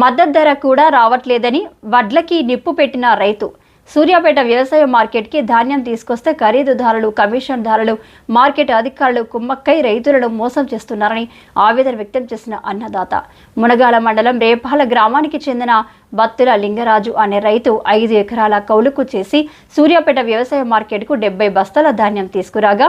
మద్దతు ధర కూడా రావట్లేదని వడ్లకి నిప్పు పెట్టిన రైతు. సూర్యాపేట వ్యవసాయ మార్కెట్కి ధాన్యం తీసుకొస్తే ఖరీదుదారులు, కమిషన్దారులు, మార్కెట్ అధికారులు కుమ్మక్కై రైతులను మోసం చేస్తున్నారని ఆవేదన వ్యక్తం చేసిన అన్నదాత. మునగాల మండలం రేపాల గ్రామానికి చెందిన బత్తుల లింగరాజు అనే రైతు 5 ఎకరాల కౌలుకు చేసి సూర్యాపేట వ్యవసాయ మార్కెట్కు 70 బస్తాల ధాన్యం తీసుకురాగా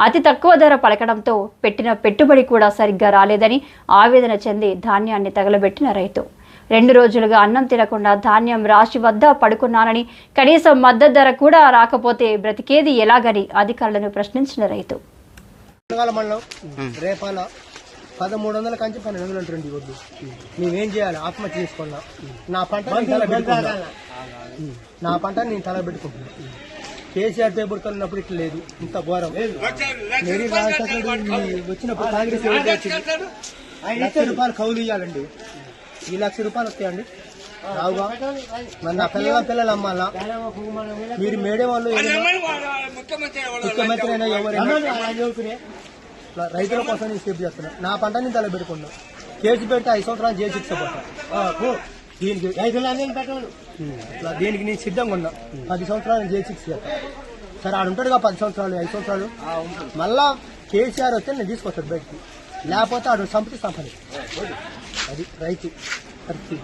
అతి తక్కువ ధర పలకడంతో పెట్టిన పెట్టుబడి కూడా సరిగ్గా రాలేదని ఆవేదన చెంది ధాన్యాన్ని తగలబెట్టిన రైతు. 2 రోజులుగా అన్నం తినకుండా ధాన్యం రాశి వద్ద పడుకున్నానని, కనీసం మద్దతు ధర కూడా రాకపోతే బ్రతికేది ఎలాగని అధికారులను ప్రశ్నించిన రైతు. రేపాల 1300 కంచి 1220 వద్దు. మేమేం చేయాలి? ఆత్మహత్య చేసుకున్నా. నా పంట నేను తలబెట్టుకుంటున్నా. కేసీఆర్ పేపర్తో ఉన్నప్పుడు ఇట్లా లేదు, ఇంత ఘోరం. వచ్చినప్పుడు కాంగ్రెస్ ₹1,00,000 కౌలు ఇవ్వాలండి. ₹1,00,000 వస్తాయండి రావుగా. మరి నా పిల్లలు అమ్మాలా? మీరు మేడం వాళ్ళు ముఖ్యమంత్రి అయినా ఎవరైనా రైతుల కోసం నేను స్టెప్ చేస్తున్నా. నా పంట నేను తలబెట్టుకున్నా. కేసు పెడితే 5 సంవత్సరాలు జైలు శిక్ష పడతా. దీనికి నేను సిద్ధంగా ఉన్నా. 10 సంవత్సరాలు జైలు శిక్ష చేస్తా. సరే ఆడుంటాడుగా 10 సంవత్సరాలు 5 సంవత్సరాలు. మళ్ళా కేసీఆర్ వస్తే నేను తీసుకొస్తాను బయటికి, లేకపోతే ఆడు సంపత్తి సంపని. అది రైతు పరిస్థితి.